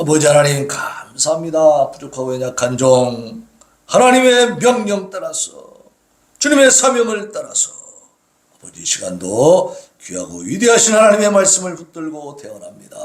아버지 하나님 감사합니다. 부족하고 연약한 종 하나님의 명령 따라서 주님의 사명을 따라서 아버지 이 시간도 귀하고 위대하신 하나님의 말씀을 붙들고 태어납니다.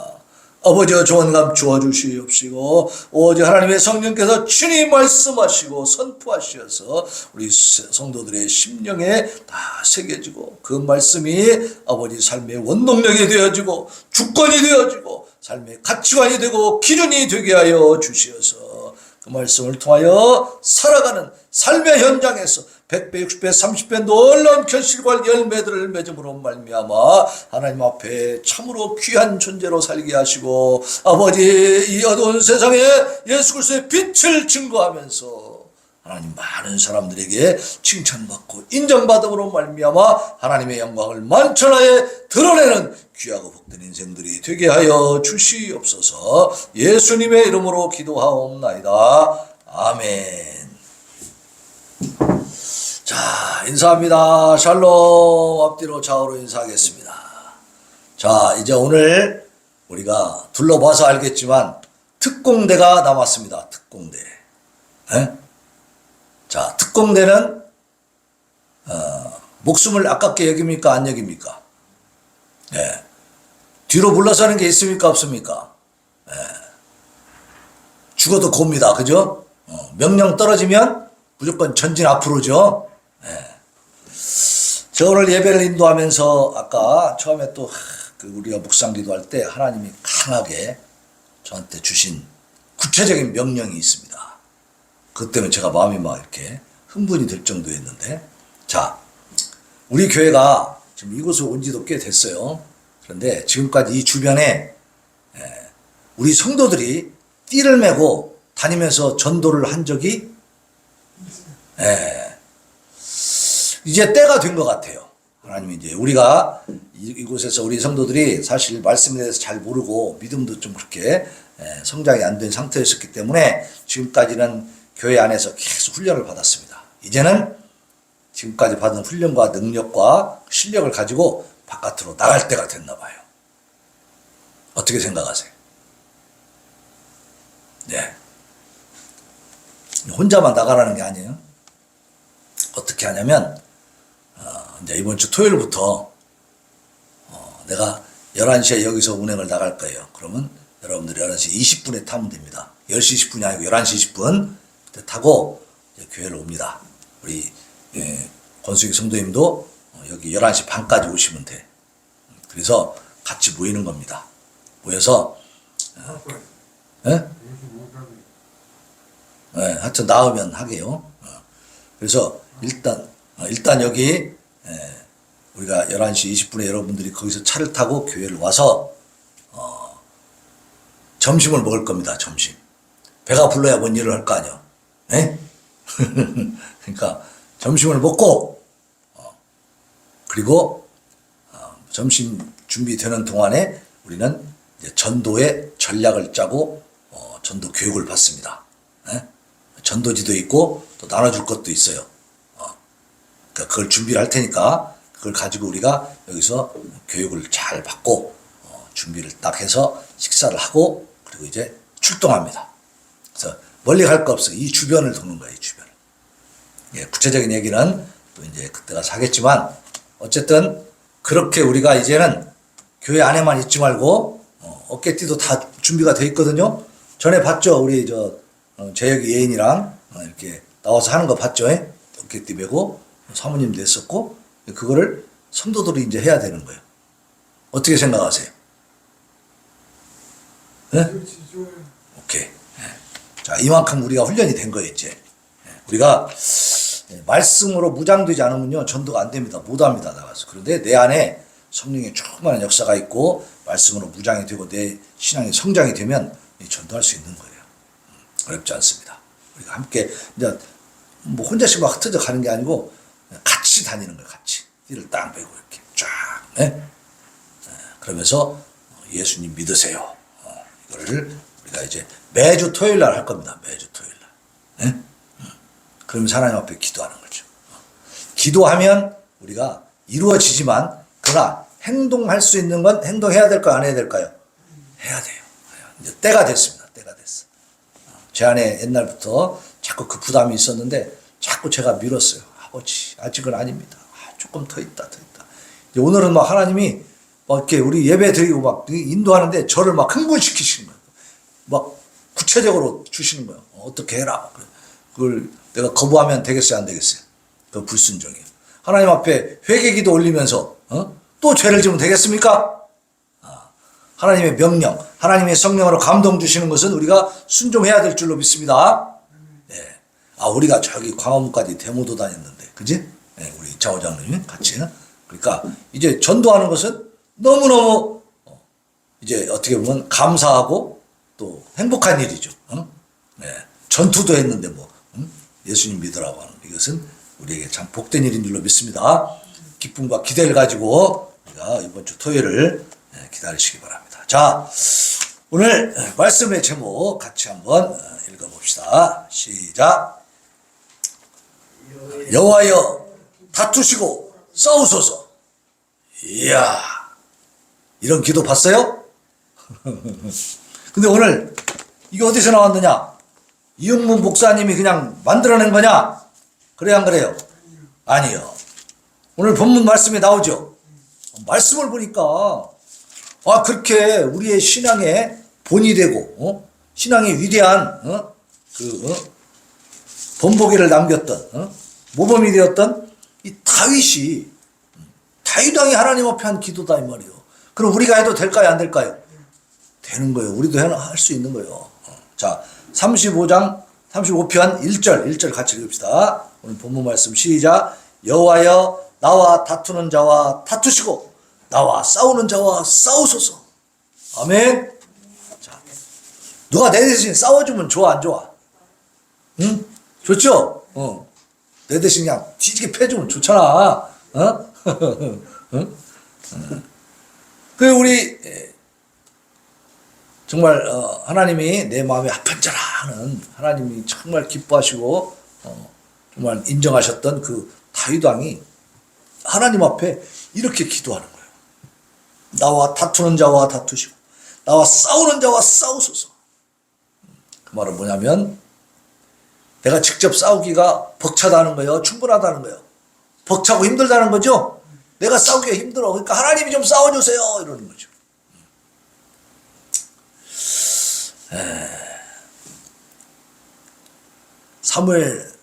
아버지와 조언감 주어주시옵시고 오직 하나님의 성령께서 친히 말씀하시고 선포하셔서 우리 성도들의 심령에 다 새겨지고 그 말씀이 아버지 삶의 원동력이 되어지고 주권이 되어지고 삶의 가치관이 되고 기준이 되게 하여 주시어서 그 말씀을 통하여 살아가는 삶의 현장에서 100배, 60배, 30배 놀라운 결실과 열매들을 맺음으로 말미암아 하나님 앞에 참으로 귀한 존재로 살게 하시고 아버지 이 어두운 세상에 예수 그리스도의 빛을 증거하면서 하나님 많은 사람들에게 칭찬받고 인정받음으로 말미암아 하나님의 영광을 만천하에 드러내는 귀하고 복된 인생들이 되게 하여 주시옵소서. 예수님의 이름으로 기도하옵나이다. 아멘. 자, 인사합니다. 샬롬. 앞뒤로 좌우로 인사하겠습니다. 자, 이제 오늘 우리가 둘러봐서 알겠지만 특공대가 남았습니다. 특공대. 에? 자, 특공대는 목숨을 아깝게 여깁니까? 안 여깁니까? 예. 뒤로 물러서는 게 있습니까? 없습니까? 예. 죽어도 곱니다. 그죠? 명령 떨어지면 무조건 전진 앞으로죠. 예. 저 오늘 예배를 인도하면서 아까 처음에 또 우리가 묵상 기도할 때 하나님이 강하게 저한테 주신 구체적인 명령이 있습니다. 그것 때문에 제가 마음이 막 이렇게 흥분이 될 정도였는데, 자, 우리 교회가 지금 이곳에 온 지도 꽤 됐어요. 그런데 지금까지 이 주변에 우리 성도들이 띠를 메고 다니면서 전도를 한 적이 이제 때가 된 것 같아요. 하나님이 이제 우리가 이곳에서 우리 성도들이 사실 말씀에 대해서 잘 모르고 믿음도 좀 그렇게 성장이 안 된 상태였었기 때문에 지금까지는 교회 안에서 계속 훈련을 받았습니다. 이제는 지금까지 받은 훈련과 능력과 실력을 가지고 바깥으로 나갈 때가 됐나 봐요. 어떻게 생각하세요? 네. 혼자만 나가라는 게 아니에요. 어떻게 하냐면 이제 이번 주 토요일부터 내가 11시에 여기서 운행을 나갈 거예요. 그러면 여러분들이 11시 20분에 타면 됩니다. 10시 20분이 아니고 11시 20분 타고 교회를 옵니다. 우리 권수기 성도님도 여기 11시 반까지 오시면 돼. 그래서 같이 모이는 겁니다. 모여서 하여튼 나오면 하게요. 그래서 일단 여기 우리가 11시 20분에 여러분들이 거기서 차를 타고 교회를 와서 점심을 먹을 겁니다. 점심. 배가 불러야 뭔 일을 할 거 아니야. 그러니까 점심을 먹고 그리고 점심 준비되는 동안에 우리는 이제 전도의 전략을 짜고 전도 교육을 받습니다. 전도지도 있고 또 나눠줄 것도 있어요. 그러니까 그걸 준비를 할 테니까 그걸 가지고 우리가 여기서 교육을 잘 받고 준비를 딱 해서 식사를 하고 그리고 이제 출동합니다. 그래서 멀리 갈 거 없어요. 이 주변을 도는 거예요. 이 주변을. 예, 구체적인 얘기는 또 이제 그때 가서 하겠지만 어쨌든 그렇게 우리가 이제는 교회 안에만 있지 말고 어깨띠도 다 준비가 돼 있거든요. 전에 봤죠. 우리 재혁이 예인이랑 이렇게 나와서 하는 거 봤죠. 어깨띠 메고 사모님도 했었고 그거를 성도들이 이제 해야 되는 거예요. 어떻게 생각하세요? 네? 오케이. 자, 이만큼 우리가 훈련이 된 거예요, 이제. 우리가 말씀으로 무장되지 않으면요, 전도가 안 됩니다. 못 합니다, 나가서. 그런데 내 안에 성령의 충만한 역사가 있고, 말씀으로 무장이 되고, 내 신앙이 성장이 되면 전도할 수 있는 거예요. 어렵지 않습니다. 우리가 함께, 이제, 뭐, 혼자씩 막 흩어져 가는 게 아니고, 같이 다니는 거예요, 같이. 띠를 딱 빼고, 이렇게 쫙, 그러면서, 예수님 믿으세요. 이거를 우리가 이제 매주 토요일 날 할 겁니다. 매주 토요일 날. 그러면서 하나님 앞에 기도하는 거죠. 기도하면 우리가 이루어지지만 그러나 행동할 수 있는 건 행동해야 될까요? 안 해야 될까요? 해야 돼요. 이제 때가 됐습니다. 때가 됐어. 제 안에 옛날부터 자꾸 그 부담이 있었는데 자꾸 제가 미뤘어요. 아버지, 아직은 아닙니다. 조금 더 있다, 더 있다. 오늘은 막 하나님이 막 이렇게 우리 예배 드리고 막 인도하는데 저를 막 흥분시키시는 거예요. 막 구체적으로 주시는 거예요. 어떻게 해라. 그걸 내가 거부하면 되겠어요, 안 되겠어요? 그 불순종이에요. 하나님 앞에 회개기도 올리면서 또 죄를 지으면 되겠습니까? 하나님의 명령, 하나님의 성령으로 감동 주시는 것은 우리가 순종해야 될 줄로 믿습니다. 네. 우리가 저기 광화문까지 데모도 다녔는데, 그지? 네, 우리 좌우장님 같이. 그러니까 이제 전도하는 것은 너무너무 이제 어떻게 보면 감사하고 또 행복한 일이죠. 네. 전투도 했는데 뭐 예수님 믿으라고 하는 이것은 우리에게 참 복된 일인 줄로 믿습니다. 기쁨과 기대를 가지고 우리가 이번 주 토요일을 기다리시기 바랍니다. 자, 오늘 말씀의 제목 같이 한번 읽어봅시다. 시작. 여호와여 다투시고 싸우소서. 이야, 이런 기도 봤어요? 근데 오늘 이게 어디서 나왔느냐? 이용문 목사님이 그냥 만들어낸 거냐? 그래 안 그래요? 아니요. 오늘 본문 말씀에 나오죠. 말씀을 보니까 그렇게 우리의 신앙의 본이 되고 신앙의 위대한 본보기를 남겼던 모범이 되었던 이 다윗 왕이 하나님 앞에 한 기도다 이 말이요. 그럼 우리가 해도 될까요, 안 될까요? 되는 거예요. 우리도 할 수 있는 거예요. 자, 35장 35편 1절 같이 읽읍시다. 오늘 본문 말씀 시작. 여호와여 나와 다투는 자와 다투시고 나와 싸우는 자와 싸우소서. 아멘. 자, 누가 내 대신 싸워주면 좋아, 안 좋아? 응? 좋죠? 내 대신 그냥 뒤지게 패주면 좋잖아. 응? 그 우리 정말 하나님이 내 마음에 합한 자라 하는 하나님이 정말 기뻐하시고 정말 인정하셨던 그 다윗 왕이 하나님 앞에 이렇게 기도하는 거예요. 나와 다투는 자와 다투시고 나와 싸우는 자와 싸우소서. 그 말은 뭐냐면 내가 직접 싸우기가 벅차다는 거예요, 충분하다는 거예요. 벅차고 힘들다는 거죠. 내가 싸우기가 힘들어. 그러니까 하나님이 좀 싸워주세요 이러는 거죠. 사무엘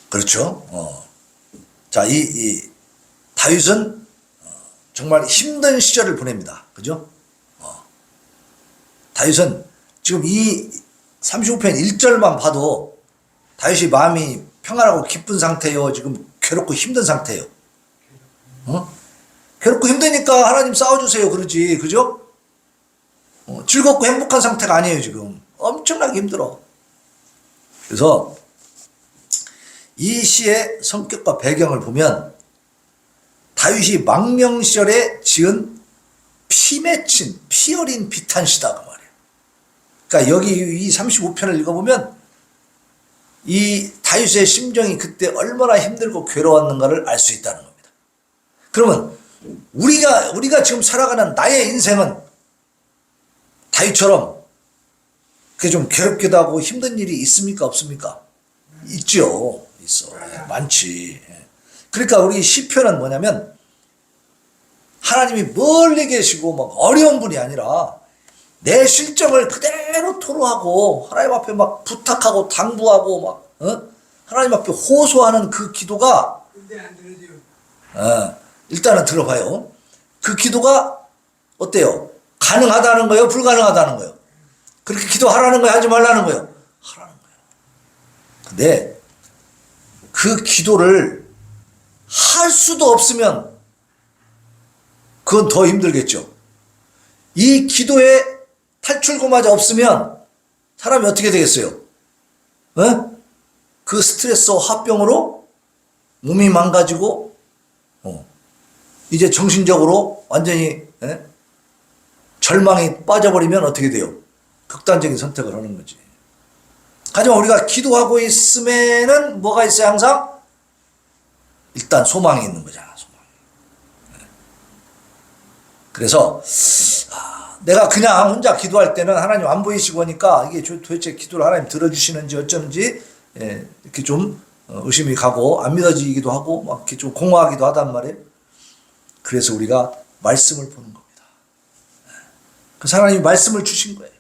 그렇죠. 자, 이 다윗은 정말 힘든 시절을 보냅니다. 그죠? 다윗은 지금 이 35편 1절만 봐도 다윗이 마음이 평안하고 기쁜 상태예요. 지금 괴롭고 힘든 상태예요. 괴롭고 힘드니까 하나님 싸워주세요 그러지. 그죠? 즐겁고 행복한 상태가 아니에요. 지금 엄청나게 힘들어. 그래서 이 시의 성격과 배경을 보면 다윗이 망명 시절에 지은 피 맺힌 피 어린 비탄시다 그 말이에요. 그러니까 여기 이 35편을 읽어보면 이 다윗의 심정이 그때 얼마나 힘들고 괴로웠는가를 알 수 있다는 겁니다. 그러면 우리가 지금 살아가는 나의 인생은 다윗처럼 그게 좀 괴롭기도 하고 힘든 일이 있습니까, 없습니까? 있죠. 있어. 많지. 그러니까 우리 시편은 뭐냐면 하나님이 멀리 계시고 막 어려운 분이 아니라 내 실정을 그대로 토로하고 하나님 앞에 막 부탁하고 당부하고 막 하나님 앞에 호소하는 그 기도가 일단은 들어봐요. 그 기도가 어때요? 가능하다는 거예요? 불가능하다는 거예요? 그렇게 기도하라는 거예요? 하지 말라는 거예요? 하라는 거예요. 근데 그 기도를 할 수도 없으면 그건 더 힘들겠죠. 이 기도에 탈출구마저 없으면 사람이 어떻게 되겠어요? 그 스트레스와 화병으로 몸이 망가지고 이제 정신적으로 완전히 절망에 빠져버리면 어떻게 돼요? 극단적인 선택을 하는 거지. 하지만 우리가 기도하고 있음에는 뭐가 있어요? 항상 일단 소망이 있는 거잖아. 소망. 그래서 내가 그냥 혼자 기도할 때는 하나님 안 보이시고 하니까 이게 도대체 기도를 하나님 들어주시는지 어쩐지 이렇게 좀 의심이 가고 안 믿어지기도 하고 막 이렇게 좀 공허하기도 하단 말이에요. 그래서 우리가 말씀을 보는 겁니다. 그래서 하나님이 말씀을 주신 거예요.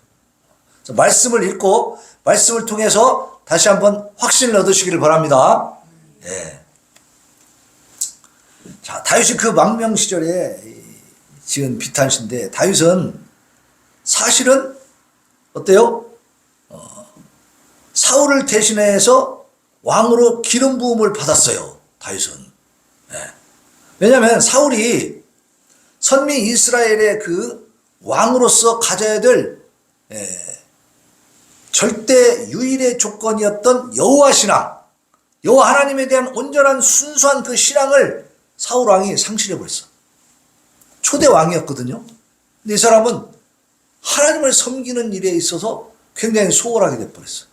그래서 말씀을 읽고 말씀을 통해서 다시 한번 확신을 얻으시기를 바랍니다. 예. 자, 다윗이 그 망명 시절에 지은 비탄시인데 다윗은 사실은 어때요? 사울을 대신해서 왕으로 기름 부음을 받았어요. 다윗은. 예. 왜냐하면 사울이 선미 이스라엘의 그 왕으로서 가져야 될 절대 유일의 조건이었던 여호와 신앙, 여호와 하나님에 대한 온전한 순수한 그 신앙을 사울 왕이 상실해 버렸어. 초대 왕이었거든요. 근데 이 사람은 하나님을 섬기는 일에 있어서 굉장히 소홀하게 돼 버렸어.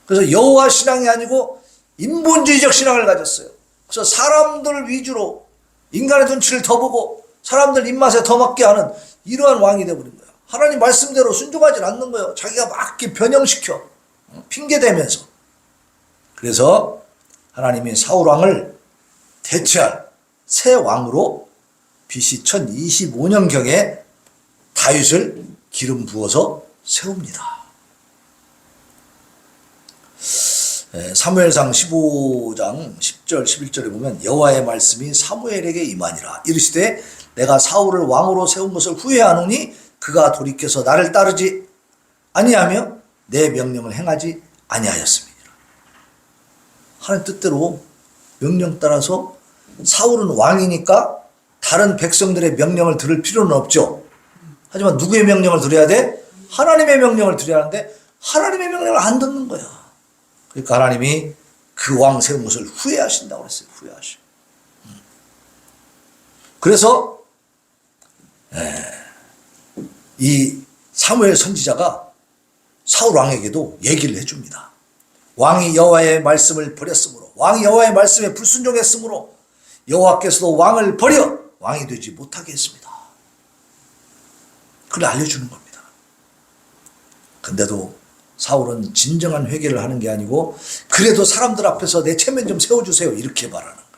그래서 여호와 신앙이 아니고 인본주의적 신앙을 가졌어요. 그래서 사람들 위주로 인간의 눈치를 더 보고 사람들 입맛에 더 맞게 하는 이러한 왕이 되어버린 거야. 하나님 말씀대로 순종하지 않는 거예요. 자기가 막 이렇게 변형시켜 핑계대면서. 그래서 하나님이 사울 왕을 대체할 새 왕으로 BC 1025년경에 다윗을 기름 부어서 세웁니다. 사무엘상 15장 10절 11절에 보면 여호와의 말씀이 사무엘에게 임하니라. 이르시되 내가 사울을 왕으로 세운 것을 후회하노니 그가 돌이켜서 나를 따르지 아니하며 내 명령을 행하지 아니하였습니다. 하나님 뜻대로 명령 따라서 사울은 왕이니까 다른 백성들의 명령을 들을 필요는 없죠. 하지만 누구의 명령을 들어야 돼? 하나님의 명령을 들어야 하는데 하나님의 명령을 안 듣는 거야. 그러니까 하나님이 그 왕 세운 것을 후회하신다고 그랬어요. 후회하셔. 그래서 이 사무엘 선지자가 사울 왕에게도 얘기를 해줍니다. 왕이 여호와의 말씀을 버렸으므로, 왕이 여호와의 말씀에 불순종했으므로 여호와께서도 왕을 버려 왕이 되지 못하게 했습니다. 그걸 알려주는 겁니다. 근데도 사울은 진정한 회개를 하는 게 아니고 그래도 사람들 앞에서 내 체면 좀 세워주세요 이렇게 말하는 거예요.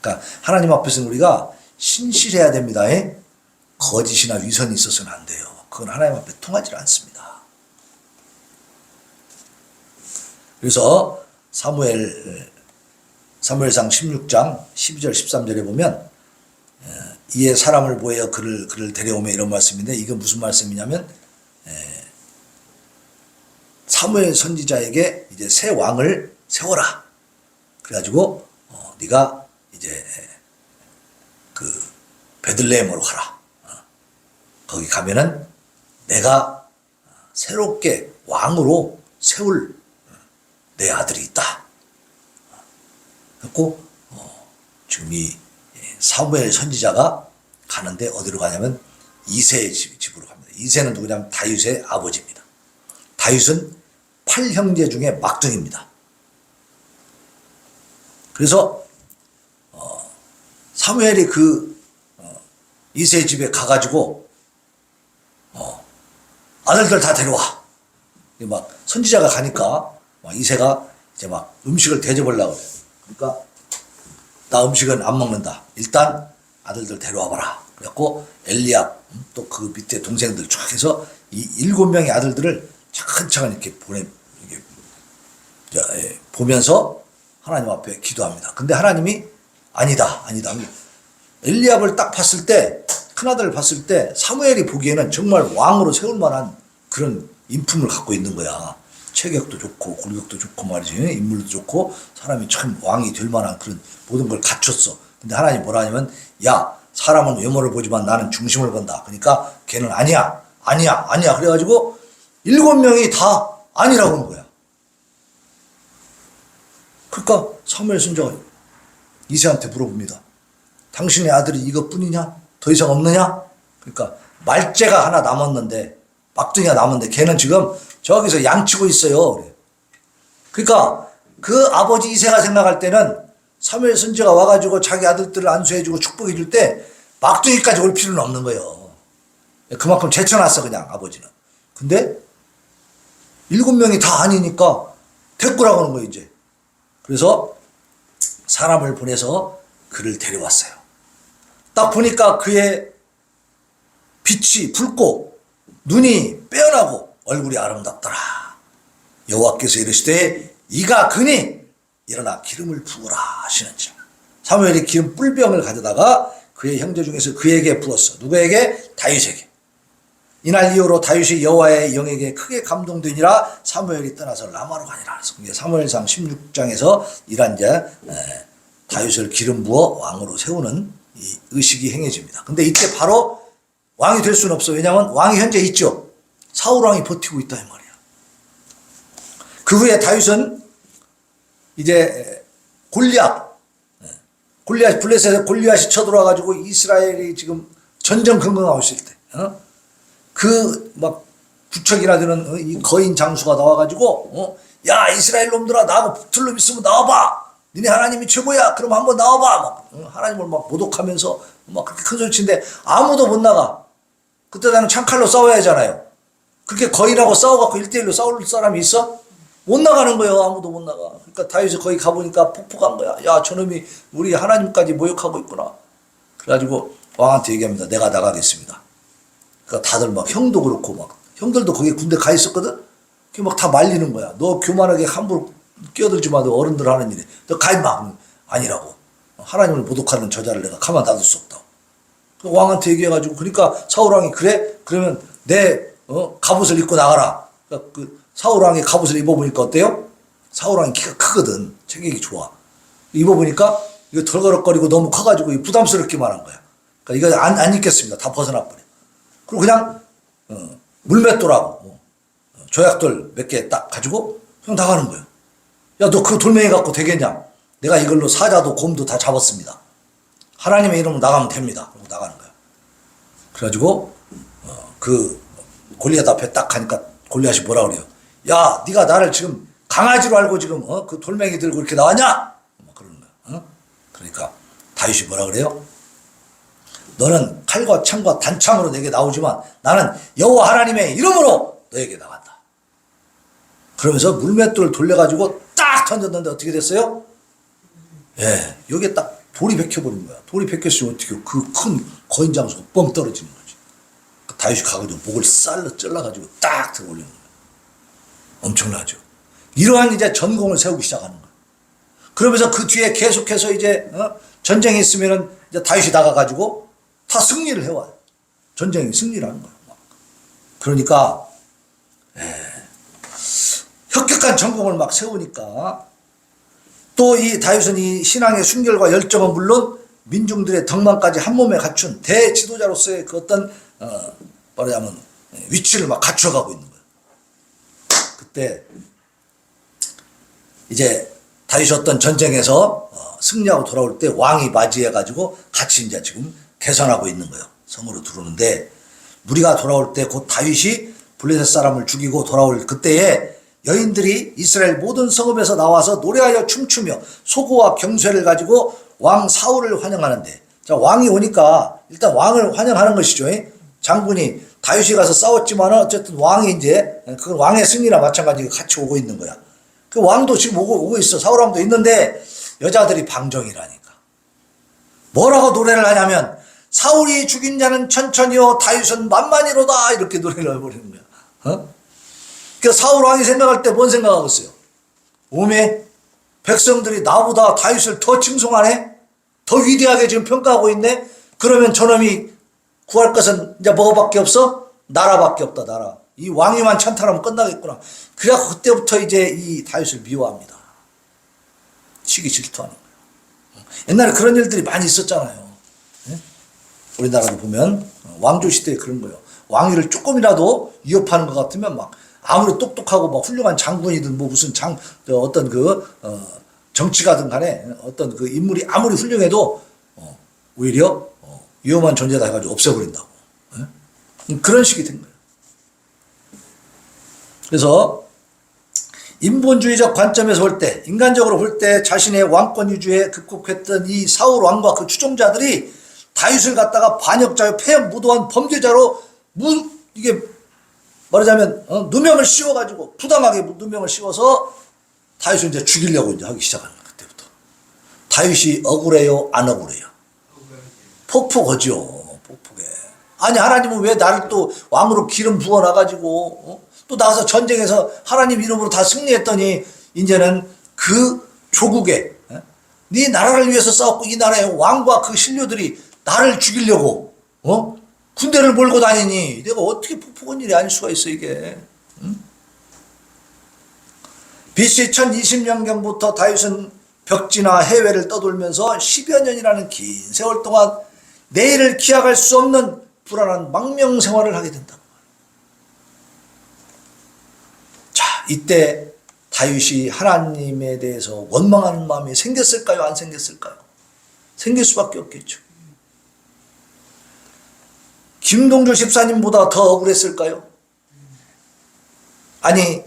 그러니까 하나님 앞에서는 우리가 신실해야 됩니다. 거짓이나 위선이 있어서는 안 돼요. 그건 하나님 앞에 통하지 않습니다. 그래서 사무엘상 16장 12절 13절에 보면 이에 사람을 보여 그를 데려오며 이런 말씀인데 이게 무슨 말씀이냐면 사무엘 선지자에게 이제 새 왕을 세워라. 그래가지고 네가 이제 그 베들레헴으로 가라. 거기 가면은 내가 새롭게 왕으로 세울 내 아들이 있다. 그래서 지금 이 사무엘 선지자가 가는데 어디로 가냐면 이새의 집으로 갑니다. 이새는 누구냐면 다윗의 아버지입니다. 다윗은 8형제 중에 막둥입니다. 그래서 사무엘이 그 이새의 집에 가가지고 아들들 다 데려와. 막 선지자가 가니까 막 이새가 이제 막 음식을 대접하려고 그래요. 그러니까 나 음식은 안 먹는다. 일단 아들들 데려와 봐라. 그래갖고 엘리압 또 그 밑에 동생들 쫙 해서 이 7명의 아들들을 차근차근 이렇게 보면서 하나님 앞에 기도합니다. 근데 하나님이 아니다. 엘리압을 딱 봤을 때, 큰아들을 봤을 때 사무엘이 보기에는 정말 왕으로 세울 만한 그런 인품을 갖고 있는 거야. 체격도 좋고 골격도 좋고 말이지, 인물도 좋고 사람이 참 왕이 될 만한 그런 모든 걸 갖췄어. 근데 하나님 뭐라 하냐면 야, 사람은 외모를 보지만 나는 중심을 본다. 그러니까 걔는 아니야. 그래가지고 7명이 다 아니라고 한 거야. 그러니까 사무엘 선지자가 이새한테 물어봅니다. 당신의 아들이 이것뿐이냐? 더 이상 없느냐? 그러니까 말째가 하나 남았는데, 막둥이가 남았는데 걔는 지금 저기서 양치고 있어요. 그래. 그러니까 그 아버지 이새가 생각할 때는 사무엘 선지자가 와가지고 자기 아들들을 안수해주고 축복해줄 때 막둥이까지 올 필요는 없는 거예요. 그만큼 제쳐놨어 그냥 아버지는. 근데 7명이 다 아니니까 됐구라고 하는 거예요 이제. 그래서 사람을 보내서 그를 데려왔어요. 딱 보니까 그의 빛이 붉고 눈이 빼어나고 얼굴이 아름답더라. 여호와께서 이르시되 이가 그니 일어나 기름을 부으라 하시는지라. 사무엘이 기름 뿔병을 가져다가 그의 형제 중에서 그에게 부었어. 누구에게? 다윗에게. 이날 이후로 다윗이 여호와의 영에게 크게 감동되니라. 사무엘이 떠나서 라마로 가니라. 그래서 사무엘상 16장에서 이란 이제 다윗을 기름 부어 왕으로 세우는 이 의식이 행해집니다. 근데 이때 바로 왕이 될 수는 없어. 왜냐하면 왕이 현재 있죠. 사울 왕이 버티고 있다 이 말이야. 그 후에 다윗은 이제 골리앗 블레셋에 골리앗이 쳐들어와가지고 이스라엘이 지금 전전긍긍하고 있을 때, 그 막 구척이나 되는 이 거인 장수가 나와가지고, 야 이스라엘 놈들아 나하고 붙을 놈 있으면 나와봐. 니네 하나님이 최고야. 그럼 한번 나와봐. 막 하나님을 막 모독하면서 막 그렇게 큰 소리 치는데 아무도 못 나가. 그때 나는 창칼로 싸워야 하잖아요. 그렇게 거인하고 싸워갖고 1대1로 싸울 사람이 있어? 못 나가는 거예요. 아무도 못 나가. 그러니까 다윗이 거기 가보니까 폭폭한 거야. 야 저놈이 우리 하나님까지 모욕하고 있구나. 그래가지고 왕한테 얘기합니다. 내가 나가겠습니다. 그러니까 다들 막 형도 그렇고 막 형들도 거기 군대 가 있었거든. 그게 막 다 말리는 거야. 너 교만하게 함부로 끼어들지 마. 너 어른들 하는 일에. 너 가 임마. 아니라고. 하나님을 모독하는 저자를 내가 가만 놔둘 수 없다고. 왕한테 얘기해가지고 그러니까 사울왕이 그래? 그러면 내 갑옷을 입고 나가라. 그러니까 그 사울왕이 갑옷을 입어보니까 어때요? 사울왕이 키가 크거든. 체격이 좋아. 입어보니까 이거 덜거럭거리고 너무 커가지고 부담스럽기만 한 거야. 그러니까 이거 안 입겠습니다. 다 벗어나버려. 그리고 그냥 물맷돌하고 조약돌 몇 개 딱 가지고 그냥 나가는 거야. 야 너 그 돌멩이 갖고 되겠냐? 내가 이걸로 사자도 곰도 다 잡았습니다. 하나님의 이름으로 나가면 됩니다. 그러고 나가는 거야. 그래가지고 그 골리앗 앞에 딱 가니까 골리앗이 뭐라 그래요? 야 네가 나를 지금 강아지로 알고 지금 그 돌멩이 들고 이렇게 나왔냐? 막 그러는 거야. 그러니까 다윗이 뭐라 그래요? 너는 칼과 창과 단창으로 내게 나오지만 나는 여호와 하나님의 이름으로 너에게 나간다. 그러면서 물맷돌을 돌려가지고 딱 던졌는데 어떻게 됐어요? 예, 여기에 딱 돌이 박혀버린 거야. 돌이 박혔으면 어떻게 그 큰 거인 장수가 뻥 떨어지는 거지. 다윗이 가가지고 목을 쌀로 잘라가지고 딱 들어 올리는 거야. 엄청나죠. 이러한 이제 전공을 세우기 시작하는 거야. 그러면서 그 뒤에 계속해서 이제 전쟁이 있으면은 이제 다윗이 나가가지고 다 승리를 해와요. 전쟁이 승리를 하는 거야. 그러니까 혁혁한 전공을 막 세우니까 또 이 다윗은 이 신앙의 순결과 열정은 물론 민중들의 덕망까지 한 몸에 갖춘 대지도자로서의 그 어떤 말하자면 위치를 막 갖춰가고 있는 거예요. 그때 이제 다윗이 어떤 전쟁에서 승리하고 돌아올 때 왕이 맞이해가지고 같이 이제 지금 개선하고 있는 거예요. 성으로 들어오는데 무리가 돌아올 때 곧 다윗이 블레셋 사람을 죽이고 돌아올 그때에 여인들이 이스라엘 모든 성읍에서 나와서 노래하여 춤추며 소고와 경쇠를 가지고 왕 사울을 환영하는데, 자 왕이 오니까 일단 왕을 환영하는 것이죠. 장군이 다윗이 가서 싸웠지만 어쨌든 왕이 이제 그 왕의 승리나 마찬가지로 같이 오고 있는 거야. 그 왕도 지금 오고 있어. 사울 왕도 있는데 여자들이 방정이라니까. 뭐라고 노래를 하냐면 사울이 죽인 자는 천천히요 다윗은 만만이로다 이렇게 노래를 해버리는 거야. 그 사울 왕이 생각할 때 뭔 생각하겠어요? 오메 백성들이 나보다 다윗을 더 칭송하네? 더 위대하게 지금 평가하고 있네? 그러면 저놈이 구할 것은 이제 뭐밖에 없어? 나라밖에 없다. 나라. 이 왕위만 찬탈하면 끝나겠구나. 그래야 그때부터 이제 이 다윗을 미워합니다. 시기 질투하는 거예요. 옛날에 그런 일들이 많이 있었잖아요. 우리나라도 보면 왕조 시대에 그런 거예요. 왕위를 조금이라도 위협하는 것 같으면 막 아무리 똑똑하고 막 훌륭한 장군이든 뭐 무슨 어떤 정치가든 간에 어떤 그 인물이 아무리 훌륭해도 오히려 위험한 존재다 해가지고 없애버린다고. 그런 식이 된 거예요. 그래서 인본주의적 관점에서 볼 때, 인간적으로 볼 때 자신의 왕권 유지에 급급했던 이 사울 왕과 그 추종자들이 다윗을 갖다가 반역자요 패역 무도한 범죄자로 이게 말하자면 누명을 씌워가지고 부당하게 누명을 씌워서 다윗을 이제 죽이려고 이제 하기 시작하는 거예요. 그때부터. 다윗이 억울해요, 안 억울해요? 폭포거죠. 폭포게. 아니 하나님은 왜 나를 또 왕으로 기름 부어놔가지고 또 나가서 전쟁에서 하나님 이름으로 다 승리했더니 이제는 그 조국에 네 나라를 위해서 싸웠고 이 나라의 왕과 그 신료들이 나를 죽이려고 군대를 몰고 다니니 내가 어떻게 폭포건 일이 아닐 수가 있어 이게. BC 1020년경부터 다윗은 벽지나 해외를 떠돌면서 10여 년이라는 긴 세월 동안 내일을 기약할 수 없는 불안한 망명 생활을 하게 된다. 자, 이때 다윗이 하나님에 대해서 원망하는 마음이 생겼을까요? 안 생겼을까요? 생길 수밖에 없겠죠. 김동주 집사님보다 더 억울했을까요? 아니,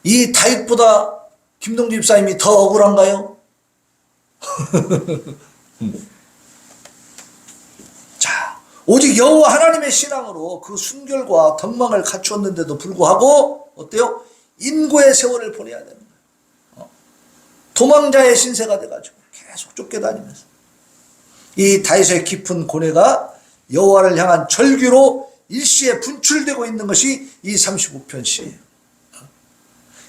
이 다윗보다 김동주 집사님이 더 억울한가요? 자, 오직 여호와 하나님의 신앙으로 그 순결과 덕망을 갖추었는데도 불구하고 어때요? 인고의 세월을 보내야 되는 거예요. 도망자의 신세가 돼가지고 계속 쫓겨다니면서 이 다윗의 깊은 고뇌가 여호와를 향한 절규로 일시에 분출되고 있는 것이 이 35편 시예요.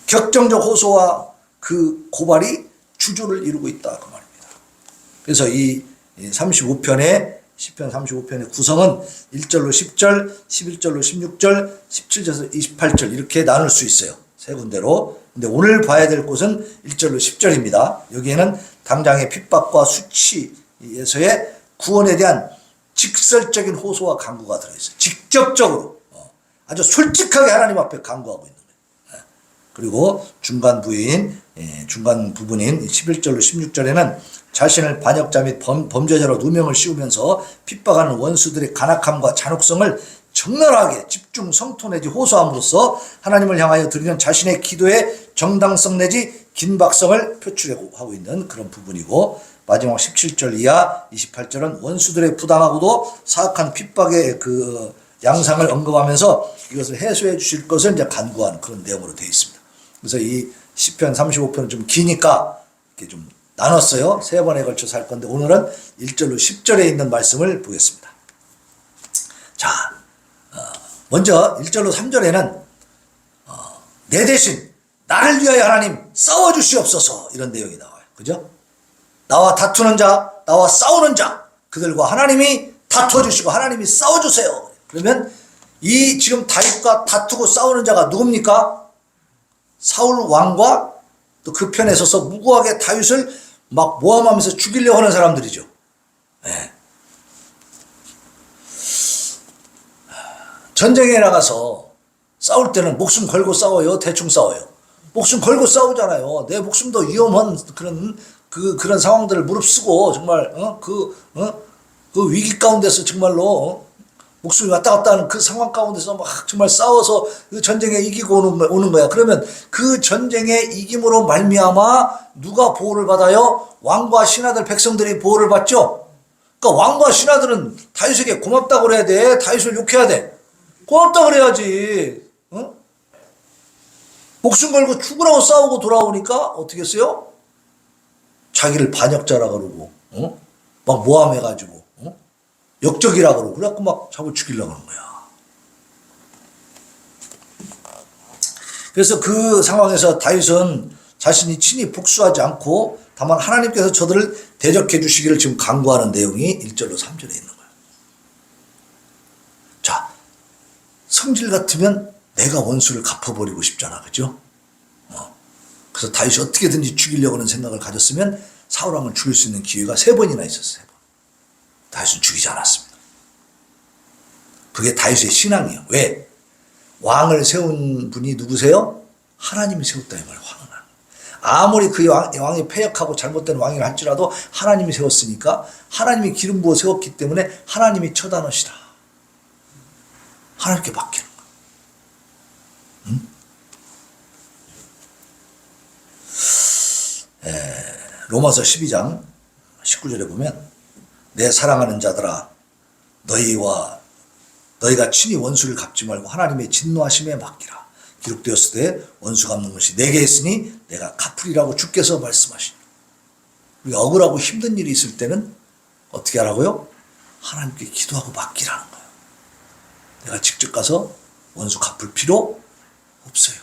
격정적 호소와 그 고발이 주조를 이루고 있다 그 말입니다. 그래서 이 35편의 시편 35편의 구성은 1절로 10절, 11절로 16절, 17절에서 28절 이렇게 나눌 수 있어요. 세 군데로. 근데 오늘 봐야 될 곳은 1절로 10절입니다. 여기에는 당장의 핍박과 수치에서의 구원에 대한 직설적인 호소와 간구가 들어있어요. 직접적으로 아주 솔직하게 하나님 앞에 간구하고 있는 거예요. 그리고 중간 부분인 11절로 16절에는 자신을 반역자 및 범죄자로 누명을 씌우면서 핍박하는 원수들의 간악함과 잔혹성을 적나라하게 집중 성토 내지 호소함으로써 하나님을 향하여 드리는 자신의 기도의 정당성 내지 긴박성을 표출하고 있는 그런 부분이고, 마지막 17절 이하 28절은 원수들의 부당하고도 사악한 핍박의 그 양상을 언급하면서 이것을 해소해 주실 것을 이제 간구하는 그런 내용으로 되어 있습니다. 그래서 이 시편 35편은 좀 기니까 이렇게 좀 나눴어요. 세 번에 걸쳐서 할 건데 오늘은 1절로 10절에 있는 말씀을 보겠습니다. 자, 먼저 1절로 3절에는 내 대신 나를 위하여 하나님 싸워주시옵소서 이런 내용이 나와요. 그죠? 나와 다투는 자, 나와 싸우는 자, 그들과 하나님이 다투어주시고 하나님이 싸워주세요. 그러면 이 지금 다윗과 다투고 싸우는 자가 누굽니까? 사울 왕과 또 그 편에 서서 무고하게 다윗을 막 모함하면서 죽이려고 하는 사람들이죠. 네. 전쟁에 나가서 싸울 때는 목숨 걸고 싸워요? 대충 싸워요? 목숨 걸고 싸우잖아요. 내 목숨도 위험한 그런 상황들을 무릅쓰고 정말 그 위기 가운데서 정말로 목숨이 왔다 갔다 하는 그 상황 가운데서 막 정말 싸워서 그 전쟁에 이기고 오는 거야. 그러면 그 전쟁에 이김으로 말미암아 누가 보호를 받아요? 왕과 신하들 백성들이 보호를 받죠. 그러니까 왕과 신하들은 다윗에게 고맙다고 그래야 돼? 다윗을 욕해야 돼? 고맙다고 그래야지. 목숨 걸고 죽으라고 싸우고 돌아오니까 어떻게 했어요? 자기를 반역자라 그러고 막 모함해가지고 역적이라 그러고 그래갖고 막 잡아 죽이려고 하는 거야. 그래서 그 상황에서 다윗은 자신이 친히 복수하지 않고 다만 하나님께서 저들을 대적해 주시기를 지금 간구하는 내용이 1절로 3절에 있는 거예요. 자, 성질 같으면 내가 원수를 갚아버리고 싶잖아. 그죠? 그래서 다윗이 어떻게든지 죽이려고 하는 생각을 가졌으면 사울 왕을 죽일 수 있는 기회가 3번이나 있었어요. 3번. 다윗은 죽이지 않았습니다. 그게 다윗의 신앙이에요. 왜? 왕을 세운 분이 누구세요? 하나님이 세웠다 이 말. 왕은 아무리 그 왕이 패역하고 잘못된 왕이라 할지라도 하나님이 세웠으니까 하나님이 기름 부어 세웠기 때문에 하나님이 처단하시라. 하나님께 맡기는 거예요. 로마서 12장 19절에 보면 내 사랑하는 자들아 너희가 친히 원수를 갚지 말고 하나님의 진노하심에 맡기라. 기록되었을 때 원수 갚는 것이 내게 있으니 내가 갚으리라고 주께서 말씀하시니. 우리가 억울하고 힘든 일이 있을 때는 어떻게 하라고요? 하나님께 기도하고 맡기라는 거예요. 내가 직접 가서 원수 갚을 필요 없어요.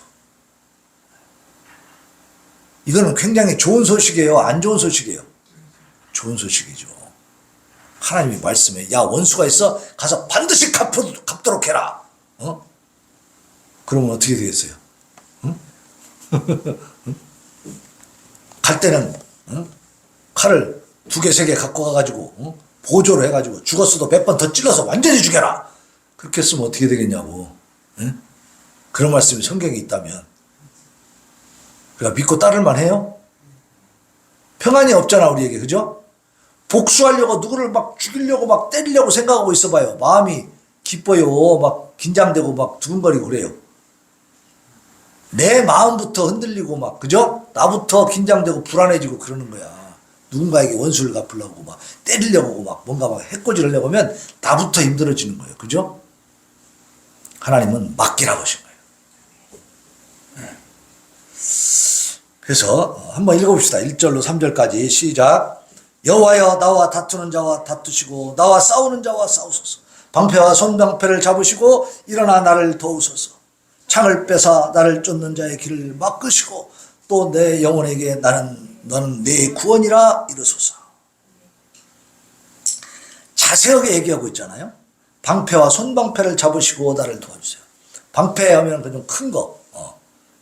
이거는 굉장히 좋은 소식이에요? 안 좋은 소식이에요? 좋은 소식이죠. 하나님이 말씀해. 야, 원수가 있어? 가서 반드시 갚도록 해라. 그러면 어떻게 되겠어요? 응? 갈 때는 칼을 2개, 3개 갖고 가가지고 보조를 해가지고 죽었어도 몇 번 더 찔러서 완전히 죽여라. 그렇게 했으면 어떻게 되겠냐고. 그런 말씀이 성경에 있다면 우리가 믿고 따를만 해요? 평안이 없잖아 우리에게. 그죠? 복수하려고 누구를 막 죽이려고 막 때리려고 생각하고 있어봐요. 마음이 기뻐요. 막 긴장되고 막 두근거리고 그래요. 내 마음부터 흔들리고 막, 그죠? 나부터 긴장되고 불안해지고 그러는 거야. 누군가에게 원수를 갚으려고 막 때리려고 막 뭔가 막 해코지를 하려고 하면 나부터 힘들어지는 거예요. 그죠? 하나님은 맡기라고 하신 거예요. 그래서 한번 읽어봅시다. 1절로 3절까지 시작. 여호와여 나와 다투는 자와 다투시고 나와 싸우는 자와 싸우소서. 방패와 손방패를 잡으시고 일어나 나를 도우소서. 창을 빼사 나를 쫓는 자의 길을 막으시고 또 내 영혼에게 너는 내 구원이라 이르소서. 자세하게 얘기하고 있잖아요. 방패와 손방패를 잡으시고 나를 도와주세요. 방패 하면 좀 큰 거.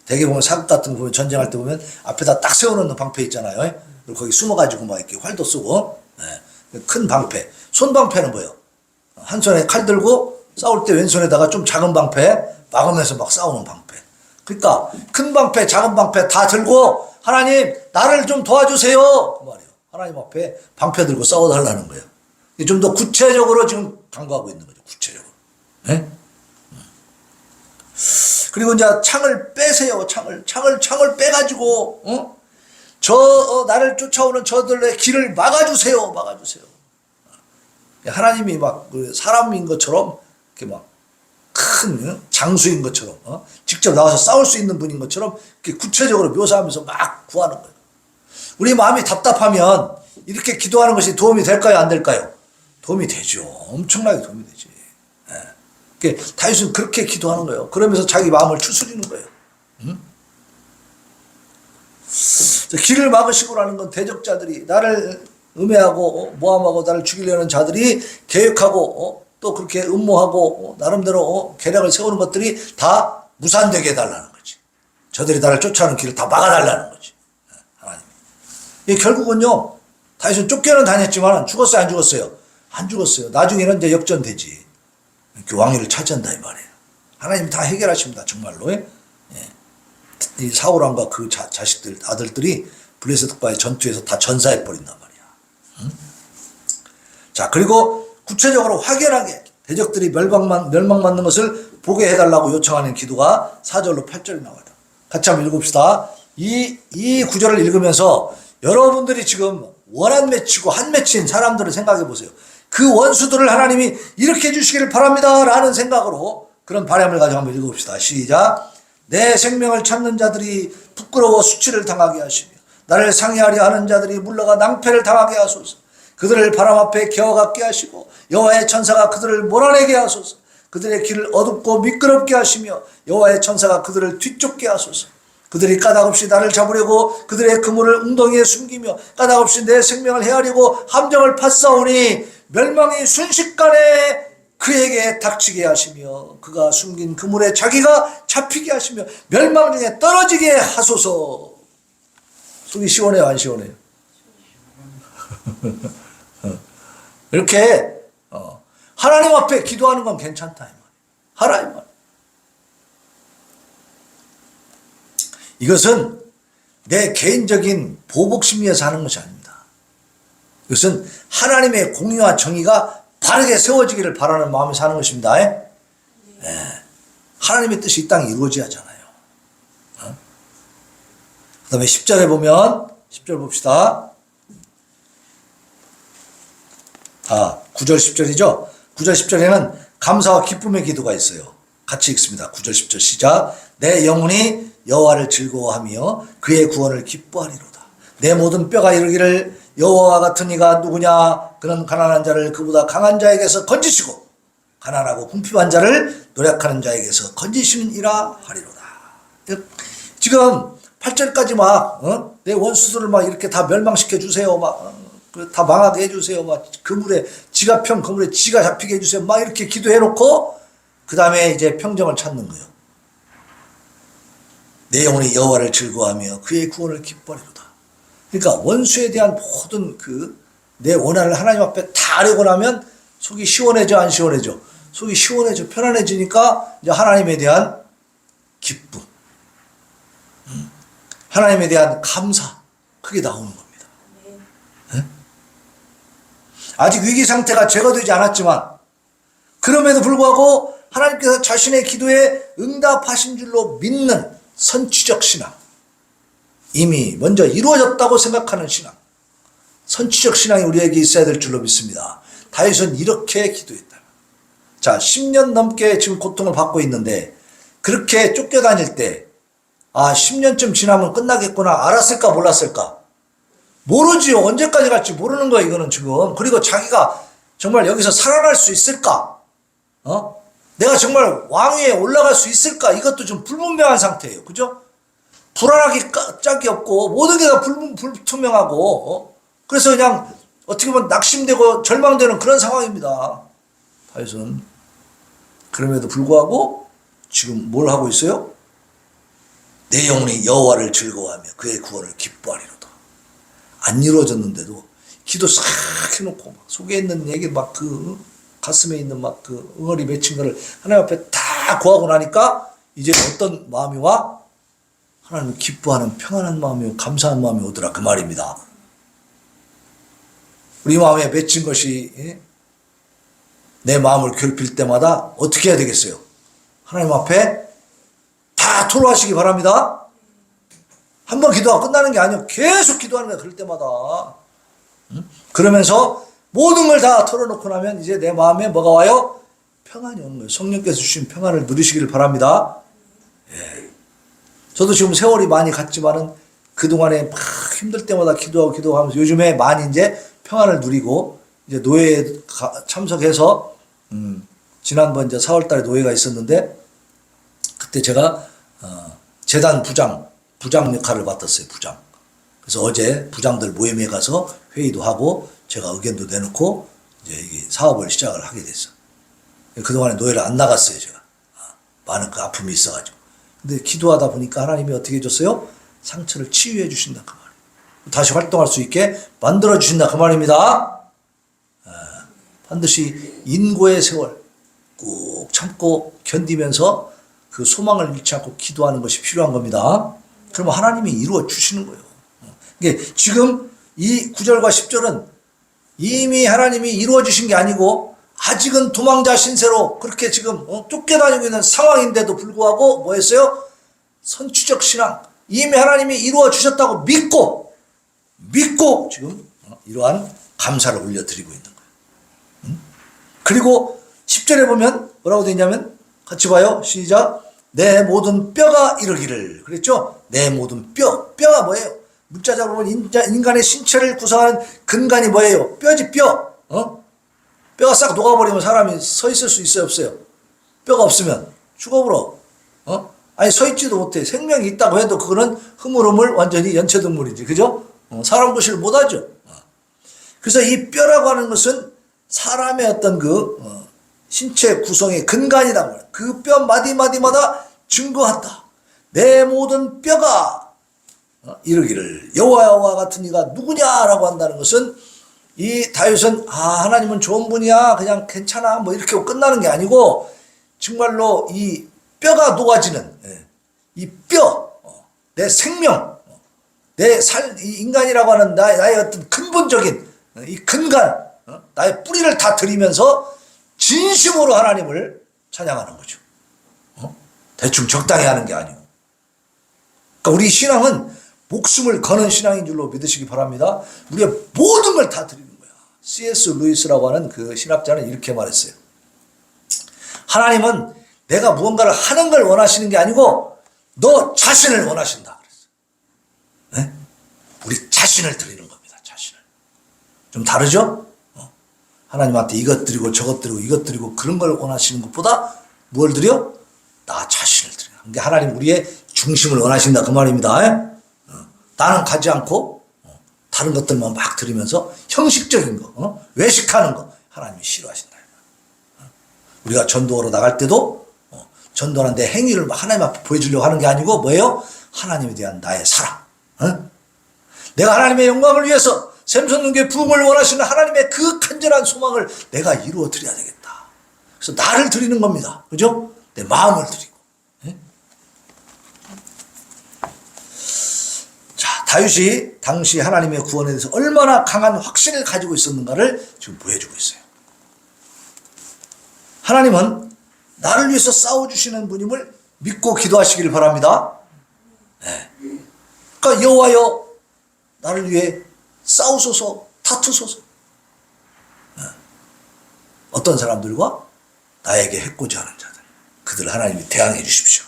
대개 보면 사극 같은 거 보면 전쟁할 때 보면 앞에다 딱 세워놓는 방패 있잖아요. 그리고 거기 숨어가지고 막 이렇게 활도 쏘고. 큰 방패. 손방패는 뭐예요? 한 손에 칼 들고 싸울 때 왼손에다가 좀 작은 방패 막으면서 막 싸우는 방패. 그러니까 큰 방패, 작은 방패 다 들고 하나님 나를 좀 도와주세요. 그 말이에요. 하나님 앞에 방패 들고 싸워달라는 거예요. 좀 더 구체적으로 지금 강구하고 있는 거죠. 구체적으로. 네? 그리고 이제 창을 빼세요. 창을 빼가지고 나를 쫓아오는 저들의 길을 막아주세요. 하나님이 막 사람인 것처럼 이렇게 막 큰 장수인 것처럼 직접 나와서 싸울 수 있는 분인 것처럼 이렇게 구체적으로 묘사하면서 막 구하는 거예요. 우리 마음이 답답하면 이렇게 기도하는 것이 도움이 될까요? 안 될까요? 도움이 되죠. 엄청나게 도움이 되지. 다윗은 그렇게 기도하는 거예요. 그러면서 자기 마음을 추스리는 거예요. 길을 막으시고라는 건 대적자들이 나를 음해하고 모함하고 나를 죽이려는 자들이 계획하고 또 그렇게 음모하고 나름대로 계략을 세우는 것들이 다 무산되게 해달라는 거지. 저들이 나를 쫓아오는 길을 다 막아달라는 거지. 하나님. 결국은요, 다윗은 쫓겨는 다녔지만 죽었어요, 안 죽었어요? 안 죽었어요. 나중에는 이제 역전되지. 이렇게 왕위를 차지한다 이 말이에요. 하나님이 다 해결하십니다. 정말로. 이 사울왕과 그 자식들, 아들들이 블레셋 특파의 전투에서 다 전사해 버린단 말이야. 자, 그리고 구체적으로 확연하게 대적들이 멸망받는 것을 보게 해달라고 요청하는 기도가 4절로 8절에 나와요. 같이 한번 읽읍시다. 이 구절을 읽으면서 여러분들이 지금 원한 맺히고 한 맺힌 사람들을 생각해 보세요. 그 원수들을 하나님이 이렇게 해주시기를 바랍니다 라는 생각으로 그런 바람을 가지고 한번 읽어봅시다. 시작. 내 생명을 찾는 자들이 부끄러워 수치를 당하게 하시며 나를 상해하려 하는 자들이 물러가 낭패를 당하게 하소서. 그들을 바람 앞에 겨워갖게 하시고 여호와의 천사가 그들을 몰아내게 하소서. 그들의 길을 어둡고 미끄럽게 하시며 여호와의 천사가 그들을 뒤쫓게 하소서. 그들이 까닭없이 나를 잡으려고 그들의 그물을 웅덩이에 숨기며 까닭없이 내 생명을 헤아리고 함정을 팠사오니 멸망이 순식간에 그에게 닥치게 하시며 그가 숨긴 그물에 자기가 잡히게 하시며 멸망 중에 떨어지게 하소서. 속이 시원해요, 안 시원해요? 이렇게 하나님 앞에 기도하는 건 괜찮다 이 말이에요. 하나님 말. 이것은 내 개인적인 보복 심리에서 하는 것이 아닙니다. 이것은 하나님의 공의와 정의가 바르게 세워지기를 바라는 마음에서 하는 것입니다. 하나님의 뜻이 이 땅에 이루어져야 하잖아요. 그 다음에 10절에 보면 10절 봅시다. 9절 10절이죠. 9절 10절에는 감사와 기쁨의 기도가 있어요. 같이 읽습니다. 9절 10절 시작. 내 영혼이 여호와를 즐거워하며 그의 구원을 기뻐하리로다. 내 모든 뼈가 이르기를 여호와와 같은 이가 누구냐. 그는 가난한 자를 그보다 강한 자에게서 건지시고 가난하고 궁핍한 자를 노력하는 자에게서 건지시느니라 하리로다. 지금 8절까지 내 원수들을 막 이렇게 다 멸망시켜 주세요. 다 망하게 해주세요. 그물에 지가 그물에 지가 잡히게 해주세요. 이렇게 기도해 놓고 그 다음에 이제 평정을 찾는 거예요. 내 영혼이 여호와를 즐거워하며 그의 구원을 기뻐하리로다. 그러니까 원수에 대한 모든 내 원한을 하나님 앞에 다 아뢰고 나면 속이 시원해져 안 시원해져? 속이 시원해져 편안해지니까 이제 하나님에 대한 기쁨, 하나님에 대한 감사 그게 나오는 겁니다. 네? 아직 위기 상태가 제거되지 않았지만 그럼에도 불구하고 하나님께서 자신의 기도에 응답하신 줄로 믿는 선취적 신앙, 이미 먼저 이루어졌다고 생각하는 신앙, 선취적 신앙이 우리에게 있어야 될 줄로 믿습니다. 다윗은 이렇게 기도했다. 자, 10년 넘게 지금 고통을 받고 있는데 그렇게 쫓겨다닐 때 10년쯤 지나면 끝나겠구나 알았을까 몰랐을까? 모르지요. 언제까지 갈지 모르는 거야 이거는 지금. 그리고 자기가 정말 여기서 살아날 수 있을까? 내가 정말 왕위에 올라갈 수 있을까? 이것도 좀 불분명한 상태예요. 그죠? 불안하기 짝이 없고 모든 게 다 불투명하고 그래서 그냥 어떻게 보면 낙심되고 절망되는 그런 상황입니다. 다윗은 그럼에도 불구하고 지금 뭘 하고 있어요? 내 영혼이 여호와를 즐거워하며 그의 구원을 기뻐하리로다. 안 이루어졌는데도 기도 싹 해놓고 속에 있는 얘기 가슴에 있는 응어리 맺힌 거를 하나님 앞에 다 구하고 나니까 이제 어떤 마음이 와? 하나님 기뻐하는 평안한 마음이 감사한 마음이 오더라 그 말입니다. 우리 마음에 맺힌 것이 내 마음을 괴롭힐 때마다 어떻게 해야 되겠어요? 하나님 앞에 다 토로하시기 바랍니다. 한번 기도가 끝나는 게 아니고 계속 기도하는 거야 그럴 때마다. 그러면서 모든 걸 다 털어놓고 나면 이제 내 마음에 뭐가 와요? 평안이 오는 거예요. 성령께서 주신 평안을 누리시기를 바랍니다. 저도 지금 세월이 많이 갔지만은 그동안에 막 힘들 때마다 기도하면서 요즘에 많이 이제 평안을 누리고 이제 노예에 참석해서 지난번 이제 4월 달에 노예가 있었는데 그때 제가 재단 부장 역할을 맡았어요. 부장. 그래서 어제 부장들 모임에 가서 회의도 하고 제가 의견도 내놓고 이제 이 사업을 시작을 하게 됐어요. 그동안에 노예를 안 나갔어요, 제가. 많은 그 아픔이 있어가지고. 근데 기도하다 보니까 하나님이 어떻게 해줬어요? 상처를 치유해 주신다 그 말이에요. 다시 활동할 수 있게 만들어 주신다 그 말입니다. 반드시 인고의 세월 꾹 참고 견디면서 그 소망을 잃지 않고 기도하는 것이 필요한 겁니다. 그러면 하나님이 이루어 주시는 거예요. 이게 지금 이 9절과 10절은 이미 하나님이 이루어 주신 게 아니고 아직은 도망자 신세로 그렇게 지금 쫓겨다니고 있는 상황인데도 불구하고 뭐 했어요? 선취적 신앙. 이미 하나님이 이루어 주셨다고 믿고 지금 이러한 감사를 올려드리고 있는 거예요. 그리고 10절에 보면 뭐라고 되어 있냐면 같이 봐요. 시작. 내 모든 뼈가 이르기를. 그랬죠? 내 모든 뼈가 뭐예요? 문자적으로 보면 인간의 신체를 구성하는 근간이 뭐예요? 뼈지 뼈. 뼈가 싹 녹아버리면 사람이 서 있을 수 있어요 없어요? 뼈가 없으면 죽어버려. 아니 서 있지도 못해. 생명이 있다고 해도 그거는 흐물흐물 완전히 연체동물이지. 그죠? 사람 구실을 못하죠. 그래서 이 뼈라고 하는 것은 사람의 어떤 신체 구성의 근간이라고 해요. 그 뼈 마디마디마다 증거한다. 내 모든 뼈가 이르기를 여호와와 같은 이가 누구냐라고 한다는 것은 이 다윗은 하나님은 좋은 분이야 그냥 괜찮아 뭐 이렇게 끝나는 게 아니고 정말로 이 뼈가 녹아지는 이 뼈, 내 생명, 이 인간이라고 하는 나의 어떤 근본적인 이 근간, 나의 뿌리를 다 들이면서 진심으로 하나님을 찬양하는 거죠. 대충 적당히 하는 게 아니고. 그러니까 우리 신앙은 목숨을 거는 신앙인 줄로 믿으시기 바랍니다. 우리의 모든 걸 다 드리는 거야. C.S. 루이스라고 하는 그 신학자는 이렇게 말했어요. 하나님은 내가 무언가를 하는 걸 원하시는 게 아니고 너 자신을 원하신다 그랬어요. 네? 우리 자신을 드리는 겁니다. 자신을. 좀 다르죠? 하나님한테 이것 드리고 저것 드리고 이것 드리고 그런 걸 원하시는 것보다 뭘 드려? 나 자신을 드려. 그러니까 하나님 우리의 중심을 원하신다 그 말입니다. 나는 가지 않고 다른 것들만 막 드리면서 형식적인 거, 외식하는 거 하나님이 싫어하신다. 우리가 전도하러 나갈 때도 전도하는 내 행위를 하나님 앞에 보여주려고 하는 게 아니고 뭐예요? 하나님에 대한 나의 사랑. 내가 하나님의 영광을 위해서 샘솟는 부흥을 원하시는 하나님의 그 간절한 소망을 내가 이루어 드려야 되겠다. 그래서 나를 드리는 겁니다. 그죠? 내 마음을 드리고. 자, 다윗이 당시 하나님의 구원에 대해서 얼마나 강한 확신을 가지고 있었는가를 지금 보여주고 있어요. 하나님은 나를 위해서 싸워주시는 분임을 믿고 기도하시기를 바랍니다. 네. 그러니까 여호와여 나를 위해 싸우소서 다투소서. 네. 어떤 사람들과 나에게 해코지 하는 자들 그들을 하나님이 대항해 주십시오.